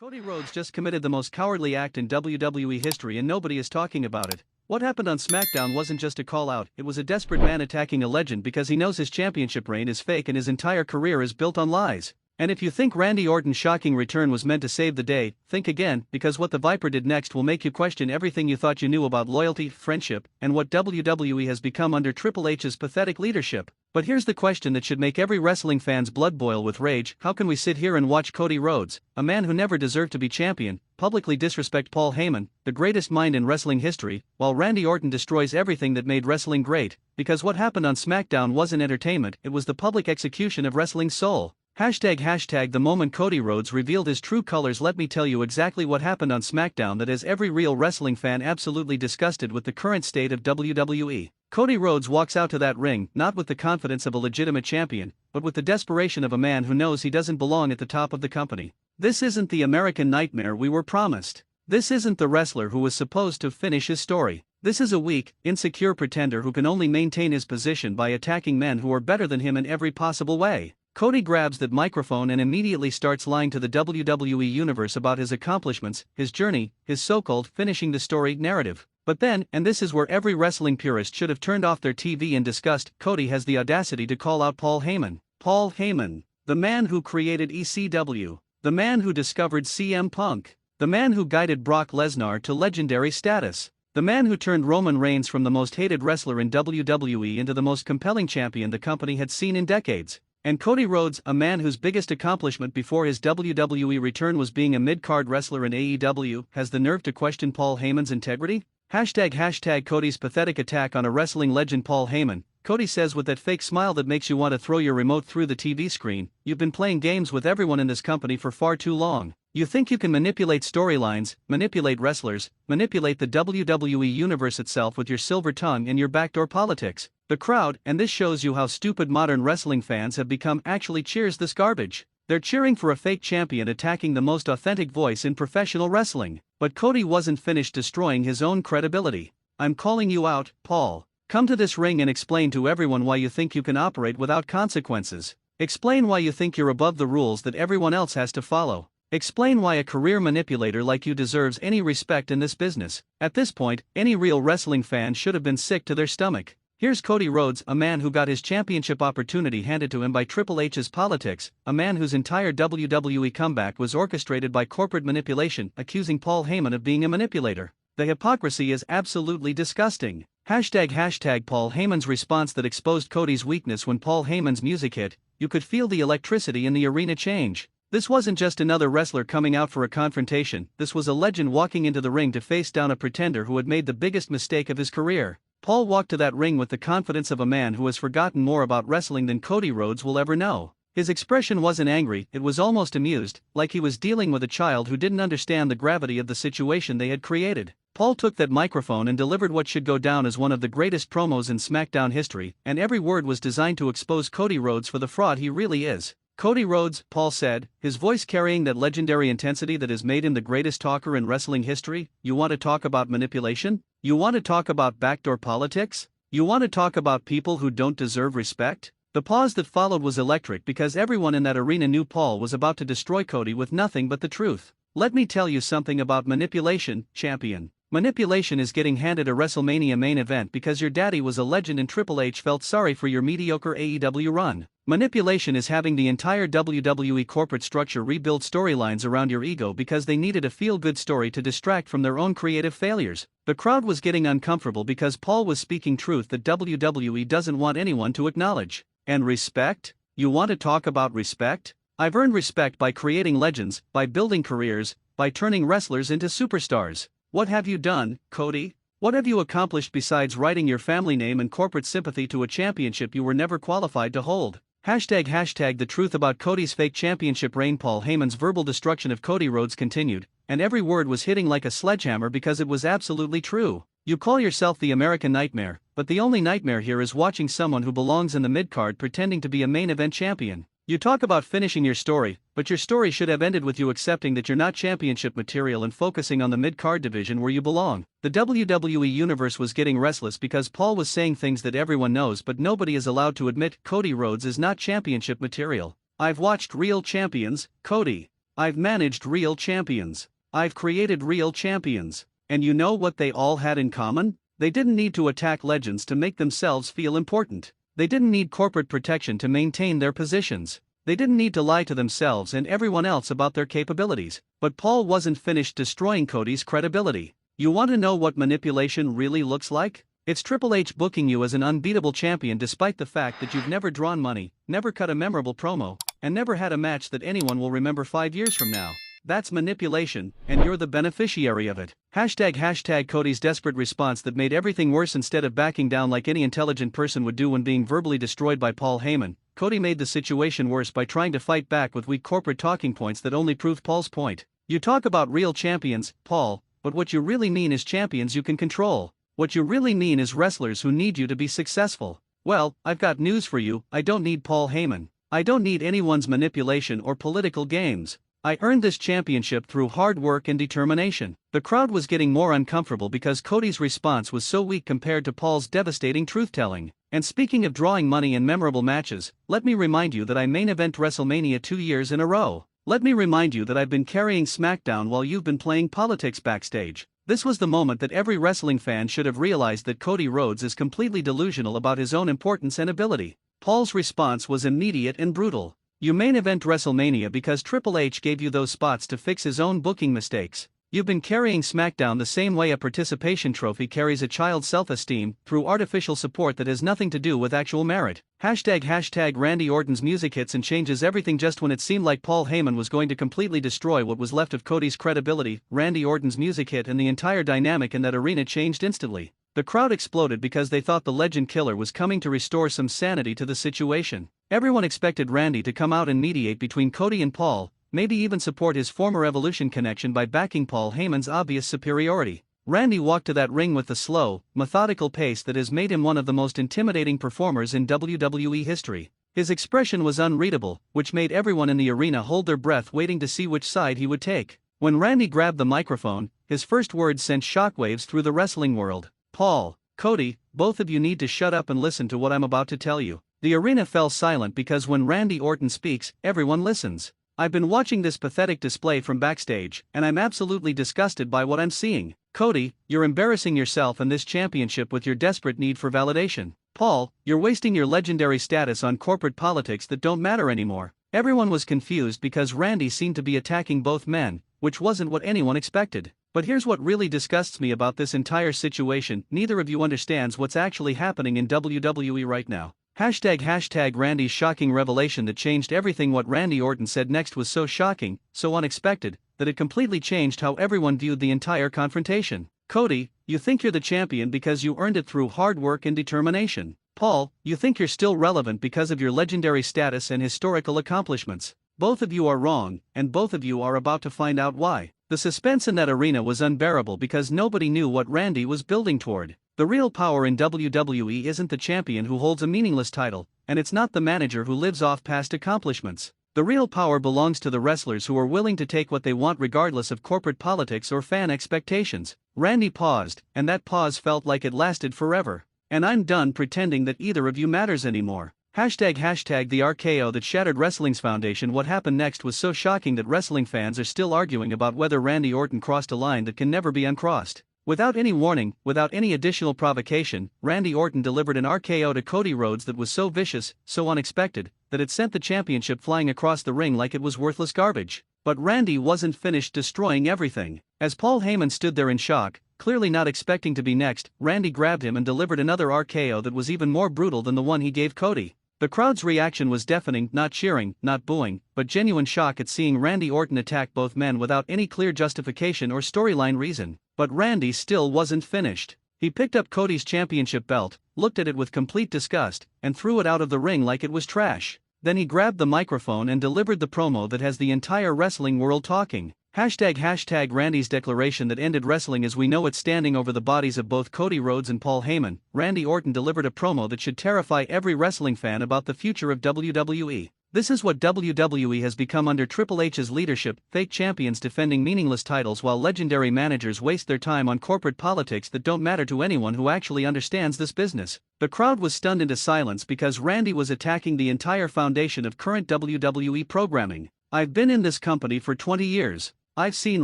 Cody Rhodes just committed the most cowardly act in WWE history and nobody is talking about it. What happened on Smackdown wasn't just a call-out, it was a desperate man attacking a legend because he knows his championship reign is fake and his entire career is built on lies. And if you think Randy Orton's shocking return was meant to save the day, think again, because what the Viper did next will make you question everything you thought you knew about loyalty, friendship, and what WWE has become under Triple H's pathetic leadership. But here's the question that should make every wrestling fan's blood boil with rage: how can we sit here and watch Cody Rhodes, a man who never deserved to be champion, publicly disrespect Paul Heyman, the greatest mind in wrestling history, while Randy Orton destroys everything that made wrestling great? Because what happened on SmackDown wasn't entertainment, it was the public execution of wrestling's soul. #The moment Cody Rhodes revealed his true colors. Let me tell you exactly what happened on SmackDown that has every real wrestling fan absolutely disgusted with the current state of WWE. Cody Rhodes walks out to that ring, not with the confidence of a legitimate champion, but with the desperation of a man who knows he doesn't belong at the top of the company. This isn't the American nightmare we were promised. This isn't the wrestler who was supposed to finish his story. This is a weak, insecure pretender who can only maintain his position by attacking men who are better than him in every possible way. Cody grabs that microphone and immediately starts lying to the WWE Universe about his accomplishments, his journey, his so-called finishing the story narrative. But then, and this is where every wrestling purist should have turned off their TV in disgust, Cody has the audacity to call out Paul Heyman. Paul Heyman, the man who created ECW, the man who discovered CM Punk, the man who guided Brock Lesnar to legendary status, the man who turned Roman Reigns from the most hated wrestler in WWE into the most compelling champion the company had seen in decades. And Cody Rhodes, a man whose biggest accomplishment before his WWE return was being a mid-card wrestler in AEW, has the nerve to question Paul Heyman's integrity? Cody's pathetic attack on a wrestling legend Paul Heyman. Cody says with that fake smile that makes you want to throw your remote through the TV screen, "You've been playing games with everyone in this company for far too long. You think you can manipulate storylines, manipulate wrestlers, manipulate the WWE Universe itself with your silver tongue and your backdoor politics." The crowd, and this shows you how stupid modern wrestling fans have become, actually cheers this garbage. They're cheering for a fake champion attacking the most authentic voice in professional wrestling. But Cody wasn't finished destroying his own credibility. "I'm calling you out, Paul. Come to this ring and explain to everyone why you think you can operate without consequences. Explain why you think you're above the rules that everyone else has to follow. Explain why a career manipulator like you deserves any respect in this business." At this point, any real wrestling fan should have been sick to their stomach. Here's Cody Rhodes, a man who got his championship opportunity handed to him by Triple H's politics, a man whose entire WWE comeback was orchestrated by corporate manipulation, accusing Paul Heyman of being a manipulator. The hypocrisy is absolutely disgusting. Paul Heyman's response that exposed Cody's weakness when Paul Heyman's music hit. You could feel the electricity in the arena change. This wasn't just another wrestler coming out for a confrontation, this was a legend walking into the ring to face down a pretender who had made the biggest mistake of his career. Paul walked to that ring with the confidence of a man who has forgotten more about wrestling than Cody Rhodes will ever know. His expression wasn't angry, it was almost amused, like he was dealing with a child who didn't understand the gravity of the situation they had created. Paul took that microphone and delivered what should go down as one of the greatest promos in SmackDown history, and every word was designed to expose Cody Rhodes for the fraud he really is. "Cody Rhodes," Paul said, his voice carrying that legendary intensity that has made him the greatest talker in wrestling history. "You want to talk about manipulation? You want to talk about backdoor politics? You want to talk about people who don't deserve respect?" The pause that followed was electric because everyone in that arena knew Paul was about to destroy Cody with nothing but the truth. "Let me tell you something about manipulation, champion. Manipulation is getting handed a WrestleMania main event because your daddy was a legend and Triple H felt sorry for your mediocre AEW run. Manipulation is having the entire WWE corporate structure rebuild storylines around your ego because they needed a feel-good story to distract from their own creative failures." The crowd was getting uncomfortable because Paul was speaking truth that WWE doesn't want anyone to acknowledge. And respect? You want to talk about respect? I've earned respect by creating legends, by building careers, by turning wrestlers into superstars. What have you done, Cody? What have you accomplished besides writing your family name and corporate sympathy to a championship you were never qualified to hold? The truth about Cody's fake championship reign. Paul Heyman's verbal destruction of Cody Rhodes continued, and every word was hitting like a sledgehammer because it was absolutely true. You call yourself the American nightmare, but the only nightmare here is watching someone who belongs in the mid-card pretending to be a main event champion. You talk about finishing your story, but your story should have ended with you accepting that you're not championship material and focusing on the mid-card division where you belong. The WWE Universe was getting restless because Paul was saying things that everyone knows but nobody is allowed to admit. Cody Rhodes is not championship material. I've watched real champions, Cody. I've managed real champions. I've created real champions. And you know what they all had in common? They didn't need to attack legends to make themselves feel important. They didn't need corporate protection to maintain their positions. They didn't need to lie to themselves and everyone else about their capabilities. But Paul wasn't finished destroying Cody's credibility. You want to know what manipulation really looks like? It's Triple H booking you as an unbeatable champion despite the fact that you've never drawn money, never cut a memorable promo, and never had a match that anyone will remember 5 years from now. That's manipulation, and you're the beneficiary of it. Hashtag Cody's desperate response that made everything worse. Instead of backing down like any intelligent person would do when being verbally destroyed by Paul Heyman, Cody made the situation worse by trying to fight back with weak corporate talking points that only proved Paul's point. You talk about real champions, Paul, but what you really mean is champions you can control. What you really mean is wrestlers who need you to be successful. Well, I've got news for you. I don't need Paul Heyman. I don't need anyone's manipulation or political games. I earned this championship through hard work and determination. The crowd was getting more uncomfortable because Cody's response was so weak compared to Paul's devastating truth-telling. And speaking of drawing money in memorable matches, let me remind you that I main event WrestleMania 2 years in a row. Let me remind you that I've been carrying Smackdown while you've been playing politics backstage. This was the moment that every wrestling fan should have realized that Cody Rhodes is completely delusional about his own importance and ability. Paul's response was immediate and brutal. You main event WrestleMania because Triple H gave you those spots to fix his own booking mistakes. You've been carrying SmackDown the same way a participation trophy carries a child's self-esteem, through artificial support that has nothing to do with actual merit. Hashtag Randy Orton's music hits and changes everything just when it seemed like Paul Heyman was going to completely destroy what was left of Cody's credibility. Randy Orton's music hit and the entire dynamic in that arena changed instantly. The crowd exploded because they thought the Legend Killer was coming to restore some sanity to the situation. Everyone expected Randy to come out and mediate between Cody and Paul, maybe even support his former Evolution connection by backing Paul Heyman's obvious superiority. Randy walked to that ring with the slow, methodical pace that has made him one of the most intimidating performers in WWE history. His expression was unreadable, which made everyone in the arena hold their breath waiting to see which side he would take. When Randy grabbed the microphone, his first words sent shockwaves through the wrestling world. Paul, Cody, both of you need to shut up and listen to what I'm about to tell you. The arena fell silent because when Randy Orton speaks, everyone listens. I've been watching this pathetic display from backstage, and I'm absolutely disgusted by what I'm seeing. Cody, you're embarrassing yourself and this championship with your desperate need for validation. Paul, you're wasting your legendary status on corporate politics that don't matter anymore. Everyone was confused because Randy seemed to be attacking both men, which wasn't what anyone expected. But here's what really disgusts me about this entire situation: neither of you understands what's actually happening in WWE right now. Hashtag Randy's shocking revelation that changed everything. What Randy Orton said next was so shocking, so unexpected, that it completely changed how everyone viewed the entire confrontation. Cody, you think you're the champion because you earned it through hard work and determination. Paul, you think you're still relevant because of your legendary status and historical accomplishments. Both of you are wrong, and both of you are about to find out why. The suspense in that arena was unbearable because nobody knew what Randy was building toward. The real power in WWE isn't the champion who holds a meaningless title, and it's not the manager who lives off past accomplishments. The real power belongs to the wrestlers who are willing to take what they want regardless of corporate politics or fan expectations. Randy paused, and that pause felt like it lasted forever. And I'm done pretending that either of you matters anymore. Hashtag the RKO that shattered wrestling's foundation. What happened next was so shocking that wrestling fans are still arguing about whether Randy Orton crossed a line that can never be uncrossed. Without any warning, without any additional provocation, Randy Orton delivered an RKO to Cody Rhodes that was so vicious, so unexpected, that it sent the championship flying across the ring like it was worthless garbage. But Randy wasn't finished destroying everything. As Paul Heyman stood there in shock, clearly not expecting to be next, Randy grabbed him and delivered another RKO that was even more brutal than the one he gave Cody. The crowd's reaction was deafening, not cheering, not booing, but genuine shock at seeing Randy Orton attack both men without any clear justification or storyline reason. But Randy still wasn't finished. He picked up Cody's championship belt, looked at it with complete disgust, and threw it out of the ring like it was trash. Then he grabbed the microphone and delivered the promo that has the entire wrestling world talking. Hashtag Randy's declaration that ended wrestling as we know it. Standing over the bodies of both Cody Rhodes and Paul Heyman, Randy Orton delivered a promo that should terrify every wrestling fan about the future of WWE. This is what WWE has become under Triple H's leadership: fake champions defending meaningless titles while legendary managers waste their time on corporate politics that don't matter to anyone who actually understands this business. The crowd was stunned into silence because Randy was attacking the entire foundation of current WWE programming. I've been in this company for 20 years. I've seen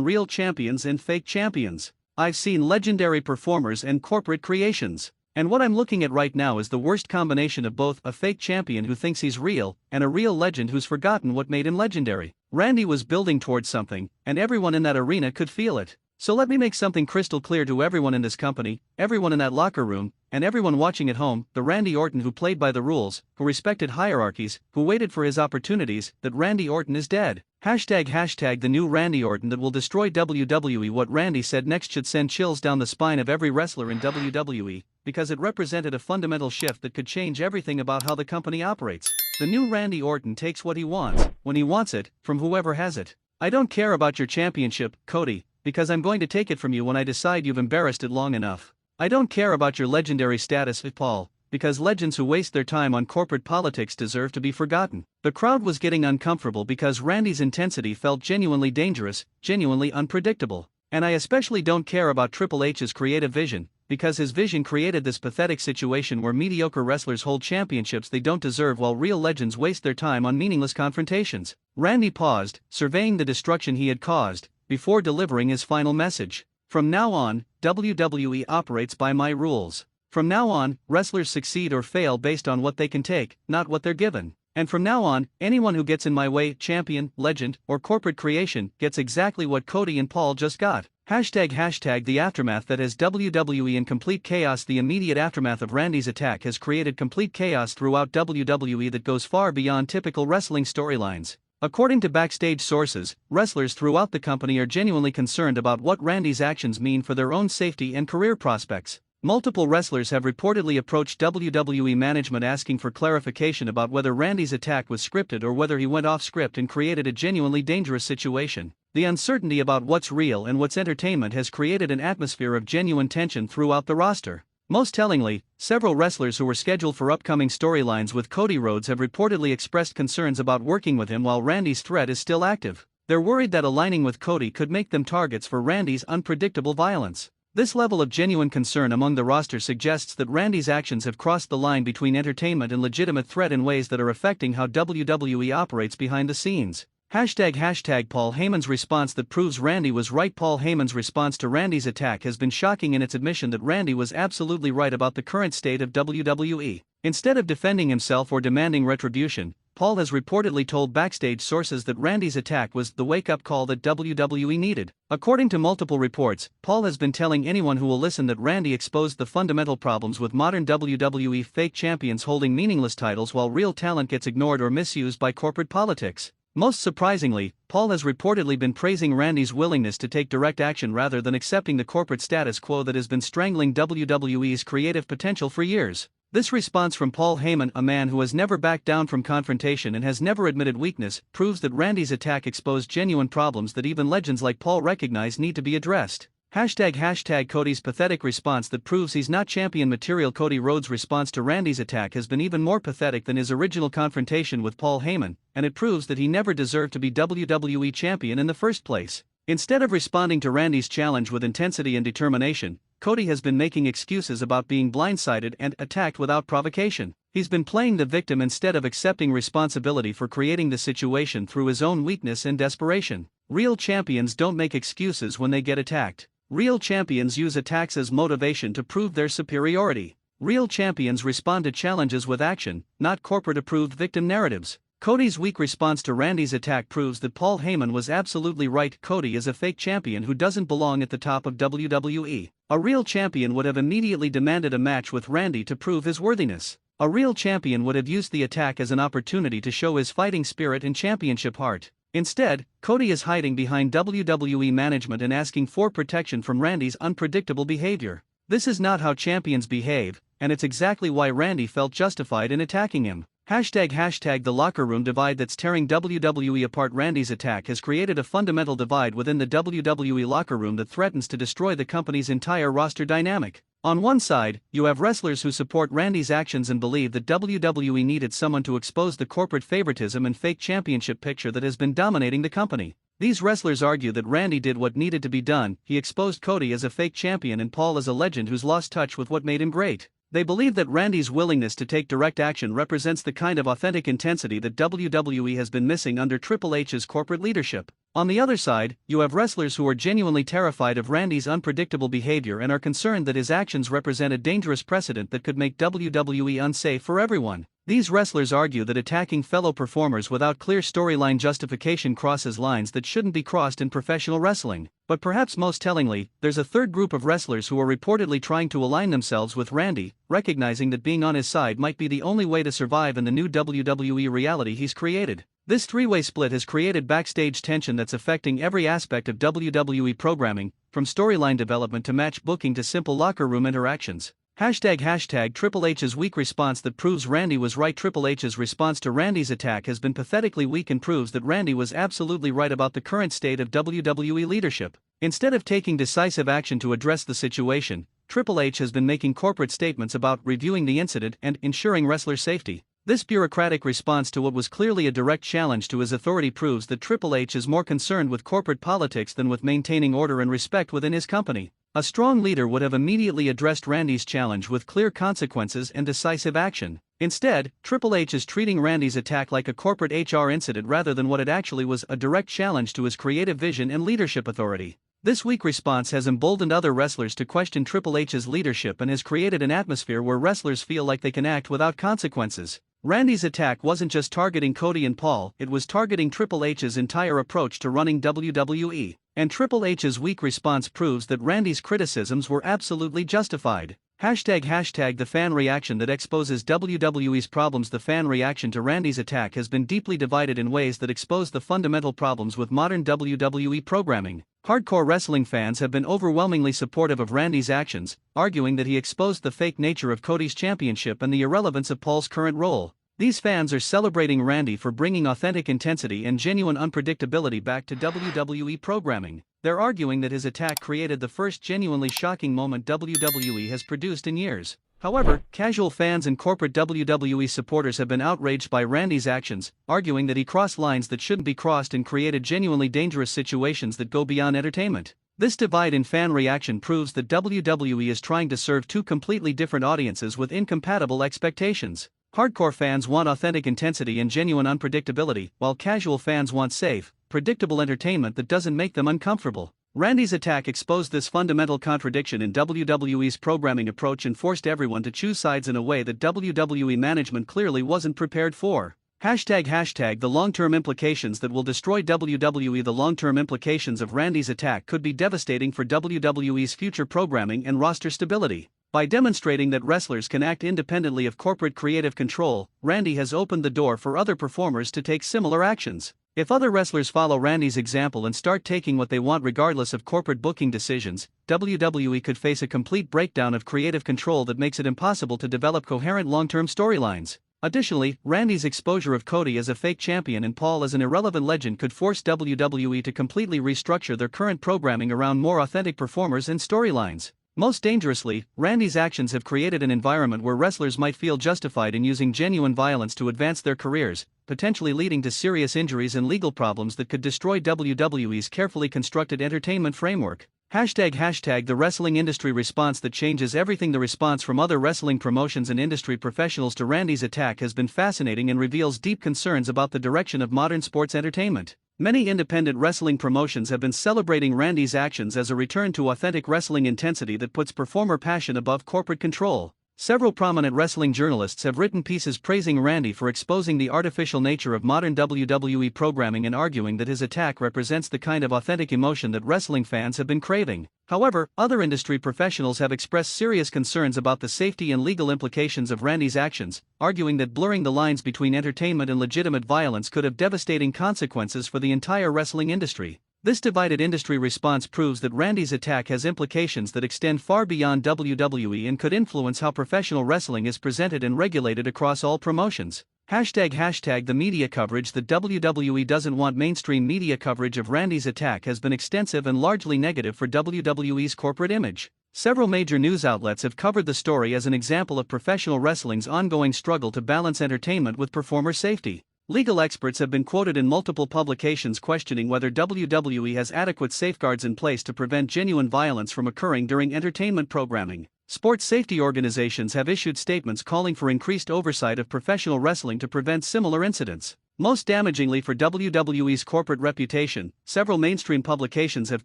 real champions and fake champions. I've seen legendary performers and corporate creations. And what I'm looking at right now is the worst combination of both a fake champion who thinks he's real and a real legend who's forgotten what made him legendary. Randy was building towards something, and everyone in that arena could feel it. So let me make something crystal clear to everyone in this company, everyone in that locker room, and everyone watching at home: the Randy Orton who played by the rules, who respected hierarchies, who waited for his opportunities, that Randy Orton is dead. Hashtag the new Randy Orton that will destroy WWE. What Randy said next should send chills down the spine of every wrestler in WWE, because it represented a fundamental shift that could change everything about how the company operates. The new Randy Orton takes what he wants, when he wants it, from whoever has it. I don't care about your championship, Cody, because I'm going to take it from you when I decide you've embarrassed it long enough. I don't care about your legendary status, Paul, because legends who waste their time on corporate politics deserve to be forgotten. The crowd was getting uncomfortable because Randy's intensity felt genuinely dangerous, genuinely unpredictable. And I especially don't care about Triple H's creative vision, because his vision created this pathetic situation where mediocre wrestlers hold championships they don't deserve while real legends waste their time on meaningless confrontations. Randy paused, surveying the destruction he had caused, before delivering his final message. From now on, WWE operates by my rules. From now on, wrestlers succeed or fail based on what they can take, not what they're given. And from now on, anyone who gets in my way, champion, legend, or corporate creation, gets exactly what Cody and Paul just got. Hashtag the aftermath that has WWE in complete chaos. The immediate aftermath of Randy's attack has created complete chaos throughout WWE that goes far beyond typical wrestling storylines. According to backstage sources, wrestlers throughout the company are genuinely concerned about what Randy's actions mean for their own safety and career prospects. Multiple wrestlers have reportedly approached WWE management asking for clarification about whether Randy's attack was scripted or whether he went off script and created a genuinely dangerous situation. The uncertainty about what's real and what's entertainment has created an atmosphere of genuine tension throughout the roster. Most tellingly, several wrestlers who were scheduled for upcoming storylines with Cody Rhodes have reportedly expressed concerns about working with him while Randy's threat is still active. They're worried that aligning with Cody could make them targets for Randy's unpredictable violence. This level of genuine concern among the roster suggests that Randy's actions have crossed the line between entertainment and legitimate threat in ways that are affecting how WWE operates behind the scenes. Hashtag Paul Heyman's response that proves Randy was right. Paul Heyman's response to Randy's attack has been shocking in its admission that Randy was absolutely right about the current state of WWE. Instead of defending himself or demanding retribution, Paul has reportedly told backstage sources that Randy's attack was the wake-up call that WWE needed. According to multiple reports, Paul has been telling anyone who will listen that Randy exposed the fundamental problems with modern WWE fake champions holding meaningless titles while real talent gets ignored or misused by corporate politics. Most surprisingly, Paul has reportedly been praising Randy's willingness to take direct action rather than accepting the corporate status quo that has been strangling WWE's creative potential for years. This response from Paul Heyman, a man who has never backed down from confrontation and has never admitted weakness, proves that Randy's attack exposed genuine problems that even legends like Paul recognize need to be addressed. Hashtag Cody's pathetic response that proves he's not champion material. Cody Rhodes' response to Randy's attack has been even more pathetic than his original confrontation with Paul Heyman, and it proves that he never deserved to be WWE champion in the first place. Instead of responding to Randy's challenge with intensity and determination, Cody has been making excuses about being blindsided and attacked without provocation. He's been playing the victim instead of accepting responsibility for creating the situation through his own weakness and desperation. Real champions don't make excuses when they get attacked. Real champions use attacks as motivation to prove their superiority. Real champions respond to challenges with action, not corporate-approved victim narratives. Cody's weak response to Randy's attack proves that Paul Heyman was absolutely right. Cody is a fake champion who doesn't belong at the top of WWE. A real champion would have immediately demanded a match with Randy to prove his worthiness. A real champion would have used the attack as an opportunity to show his fighting spirit and championship heart. Instead, Cody is hiding behind WWE management and asking for protection from Randy's unpredictable behavior. This is not how champions behave, and it's exactly why Randy felt justified in attacking him. Hashtag the locker room divide that's tearing WWE apart. Randy's attack has created a fundamental divide within the WWE locker room that threatens to destroy the company's entire roster dynamic. On one side, you have wrestlers who support Randy's actions and believe that WWE needed someone to expose the corporate favoritism and fake championship picture that has been dominating the company. These wrestlers argue that Randy did what needed to be done. He exposed Cody as a fake champion and Paul as a legend who's lost touch with what made him great. They believe that Randy's willingness to take direct action represents the kind of authentic intensity that WWE has been missing under Triple H's corporate leadership. On the other side, you have wrestlers who are genuinely terrified of Randy's unpredictable behavior and are concerned that his actions represent a dangerous precedent that could make WWE unsafe for everyone. These wrestlers argue that attacking fellow performers without clear storyline justification crosses lines that shouldn't be crossed in professional wrestling. But perhaps most tellingly, there's a third group of wrestlers who are reportedly trying to align themselves with Randy, recognizing that being on his side might be the only way to survive in the new WWE reality he's created. This three-way split has created backstage tension that's affecting every aspect of WWE programming, from storyline development to match booking to simple locker room interactions. ## Triple H's weak response that proves Randy was right. Triple H's response to Randy's attack has been pathetically weak and proves that Randy was absolutely right about the current state of WWE leadership. Instead of taking decisive action to address the situation, Triple H has been making corporate statements about reviewing the incident and ensuring wrestler safety. This bureaucratic response to what was clearly a direct challenge to his authority proves that Triple H is more concerned with corporate politics than with maintaining order and respect within his company. A strong leader would have immediately addressed Randy's challenge with clear consequences and decisive action. Instead, Triple H is treating Randy's attack like a corporate HR incident rather than what it actually was, a direct challenge to his creative vision and leadership authority. This weak response has emboldened other wrestlers to question Triple H's leadership and has created an atmosphere where wrestlers feel like they can act without consequences. Randy's attack wasn't just targeting Cody and Paul, it was targeting Triple H's entire approach to running WWE. And Triple H's weak response proves that Randy's criticisms were absolutely justified. ## The fan reaction that exposes WWE's problems. The fan reaction to Randy's attack has been deeply divided in ways that expose the fundamental problems with modern WWE programming. Hardcore wrestling fans have been overwhelmingly supportive of Randy's actions, arguing that he exposed the fake nature of Cody's championship and the irrelevance of Paul's current role. These fans are celebrating Randy for bringing authentic intensity and genuine unpredictability back to WWE programming. They're arguing that his attack created the first genuinely shocking moment WWE has produced in years. However, casual fans and corporate WWE supporters have been outraged by Randy's actions, arguing that he crossed lines that shouldn't be crossed and created genuinely dangerous situations that go beyond entertainment. This divide in fan reaction proves that WWE is trying to serve two completely different audiences with incompatible expectations. Hardcore fans want authentic intensity and genuine unpredictability, while casual fans want safe, predictable entertainment that doesn't make them uncomfortable. Randy's attack exposed this fundamental contradiction in WWE's programming approach and forced everyone to choose sides in a way that WWE management clearly wasn't prepared for. ## The long-term implications that will destroy WWE. The long-term implications of Randy's attack could be devastating for WWE's future programming and roster stability. By demonstrating that wrestlers can act independently of corporate creative control, Randy has opened the door for other performers to take similar actions. If other wrestlers follow Randy's example and start taking what they want regardless of corporate booking decisions, WWE could face a complete breakdown of creative control that makes it impossible to develop coherent long-term storylines. Additionally, Randy's exposure of Cody as a fake champion and Paul as an irrelevant legend could force WWE to completely restructure their current programming around more authentic performers and storylines. Most dangerously, Randy's actions have created an environment where wrestlers might feel justified in using genuine violence to advance their careers, potentially leading to serious injuries and legal problems that could destroy WWE's carefully constructed entertainment framework. ## The wrestling industry response that changes everything. The response from other wrestling promotions and industry professionals to Randy's attack has been fascinating and reveals deep concerns about the direction of modern sports entertainment. Many independent wrestling promotions have been celebrating Randy's actions as a return to authentic wrestling intensity that puts performer passion above corporate control. Several prominent wrestling journalists have written pieces praising Randy for exposing the artificial nature of modern WWE programming and arguing that his attack represents the kind of authentic emotion that wrestling fans have been craving. However, other industry professionals have expressed serious concerns about the safety and legal implications of Randy's actions, arguing that blurring the lines between entertainment and legitimate violence could have devastating consequences for the entire wrestling industry. This divided industry response proves that Randy's attack has implications that extend far beyond WWE and could influence how professional wrestling is presented and regulated across all promotions. ## The media coverage. The WWE doesn't want mainstream media coverage of Randy's attack has been extensive and largely negative for WWE's corporate image. Several major news outlets have covered the story as an example of professional wrestling's ongoing struggle to balance entertainment with performer safety. Legal experts have been quoted in multiple publications questioning whether WWE has adequate safeguards in place to prevent genuine violence from occurring during entertainment programming. Sports safety organizations have issued statements calling for increased oversight of professional wrestling to prevent similar incidents. Most damagingly for WWE's corporate reputation, several mainstream publications have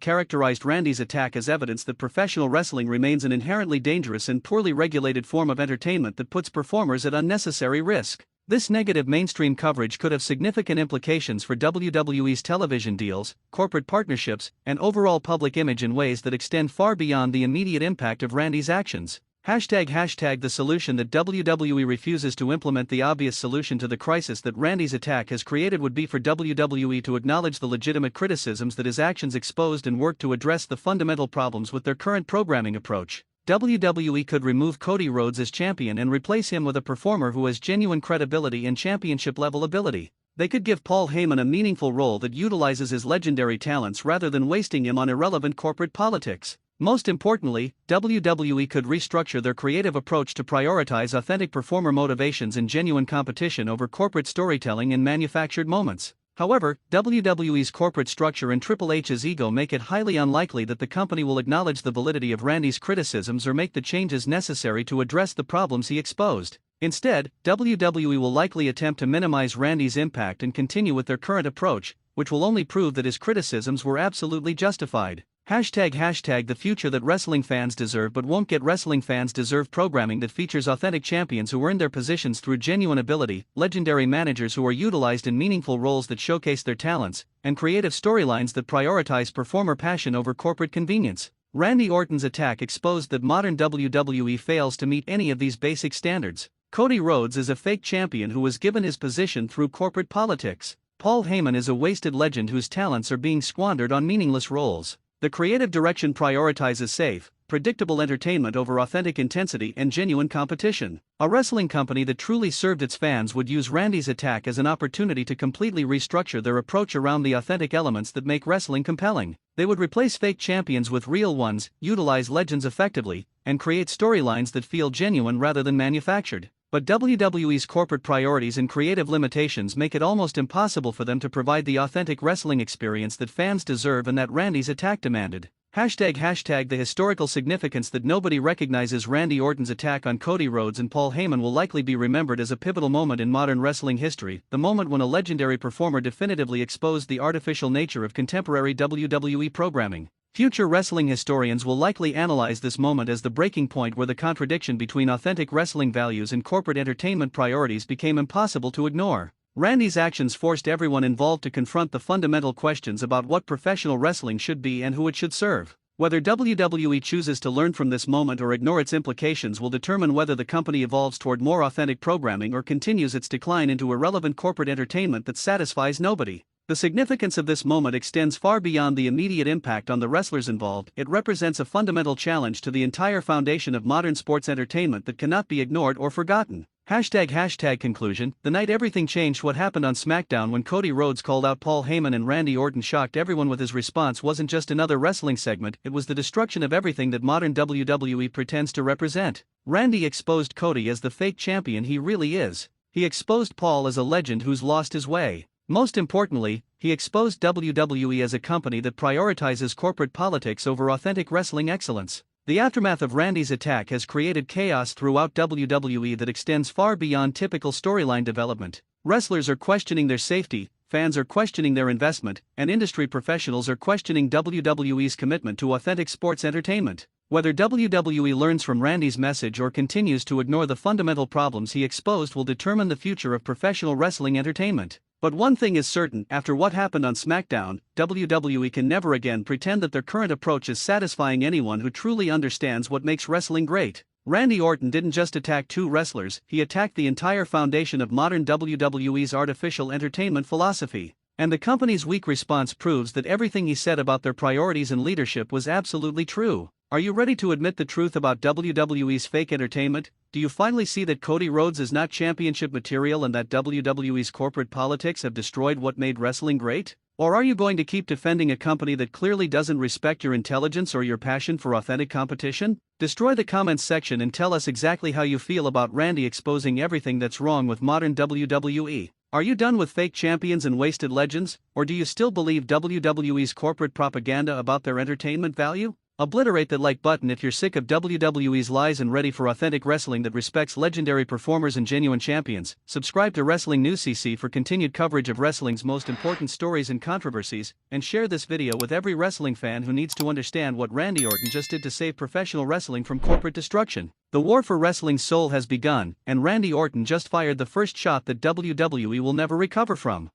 characterized Randy's attack as evidence that professional wrestling remains an inherently dangerous and poorly regulated form of entertainment that puts performers at unnecessary risk. This negative mainstream coverage could have significant implications for WWE's television deals, corporate partnerships, and overall public image in ways that extend far beyond the immediate impact of Randy's actions. The solution that WWE refuses to implement. The obvious solution to the crisis that Randy's attack has created would be for WWE to acknowledge the legitimate criticisms that his actions exposed and work to address the fundamental problems with their current programming approach. WWE could remove Cody Rhodes as champion and replace him with a performer who has genuine credibility and championship-level ability. They could give Paul Heyman a meaningful role that utilizes his legendary talents rather than wasting him on irrelevant corporate politics. Most importantly, WWE could restructure their creative approach to prioritize authentic performer motivations and genuine competition over corporate storytelling and manufactured moments. However, WWE's corporate structure and Triple H's ego make it highly unlikely that the company will acknowledge the validity of Randy's criticisms or make the changes necessary to address the problems he exposed. Instead, WWE will likely attempt to minimize Randy's impact and continue with their current approach, which will only prove that his criticisms were absolutely justified. The future that wrestling fans deserve but won't get. Wrestling fans deserve programming that features authentic champions who earn their positions through genuine ability, legendary managers who are utilized in meaningful roles that showcase their talents, and creative storylines that prioritize performer passion over corporate convenience. Randy Orton's attack exposed that modern WWE fails to meet any of these basic standards. Cody Rhodes is a fake champion who was given his position through corporate politics. Paul Heyman is a wasted legend whose talents are being squandered on meaningless roles. The creative direction prioritizes safe, predictable entertainment over authentic intensity and genuine competition. A wrestling company that truly served its fans would use Randy's attack as an opportunity to completely restructure their approach around the authentic elements that make wrestling compelling. They would replace fake champions with real ones, utilize legends effectively, and create storylines that feel genuine rather than manufactured. But WWE's corporate priorities and creative limitations make it almost impossible for them to provide the authentic wrestling experience that fans deserve and that Randy's attack demanded. The historical significance that nobody recognizes. Randy Orton's attack on Cody Rhodes and Paul Heyman will likely be remembered as a pivotal moment in modern wrestling history, the moment when a legendary performer definitively exposed the artificial nature of contemporary WWE programming. Future wrestling historians will likely analyze this moment as the breaking point where the contradiction between authentic wrestling values and corporate entertainment priorities became impossible to ignore. Randy's actions forced everyone involved to confront the fundamental questions about what professional wrestling should be and who it should serve. Whether WWE chooses to learn from this moment or ignore its implications will determine whether the company evolves toward more authentic programming or continues its decline into irrelevant corporate entertainment that satisfies nobody. The significance of this moment extends far beyond the immediate impact on the wrestlers involved. It represents a fundamental challenge to the entire foundation of modern sports entertainment that cannot be ignored or forgotten. Conclusion. The night everything changed. What happened on Smackdown when Cody Rhodes called out Paul Heyman and Randy Orton shocked everyone with his response wasn't just another wrestling segment, it was the destruction of everything that modern WWE pretends to represent. Randy exposed Cody as the fake champion he really is. He exposed Paul as a legend who's lost his way. Most importantly, he exposed WWE as a company that prioritizes corporate politics over authentic wrestling excellence. The aftermath of Randy's attack has created chaos throughout WWE that extends far beyond typical storyline development. Wrestlers are questioning their safety, fans are questioning their investment, and industry professionals are questioning WWE's commitment to authentic sports entertainment. Whether WWE learns from Randy's message or continues to ignore the fundamental problems he exposed will determine the future of professional wrestling entertainment. But one thing is certain, after what happened on Smackdown, WWE can never again pretend that their current approach is satisfying anyone who truly understands what makes wrestling great. Randy Orton didn't just attack two wrestlers, he attacked the entire foundation of modern WWE's artificial entertainment philosophy. And the company's weak response proves that everything he said about their priorities and leadership was absolutely true. Are you ready to admit the truth about WWE's fake entertainment? Do you finally see that Cody Rhodes is not championship material and that WWE's corporate politics have destroyed what made wrestling great? Or are you going to keep defending a company that clearly doesn't respect your intelligence or your passion for authentic competition? Destroy the comments section and tell us exactly how you feel about Randy exposing everything that's wrong with modern WWE. Are you done with fake champions and wasted legends, or do you still believe WWE's corporate propaganda about their entertainment value? Obliterate that like button if you're sick of WWE's lies and ready for authentic wrestling that respects legendary performers and genuine champions. Subscribe to Wrestling News CC for continued coverage of wrestling's most important stories and controversies, and share this video with every wrestling fan who needs to understand what Randy Orton just did to save professional wrestling from corporate destruction. The war for wrestling's soul has begun, and Randy Orton just fired the first shot that WWE will never recover from.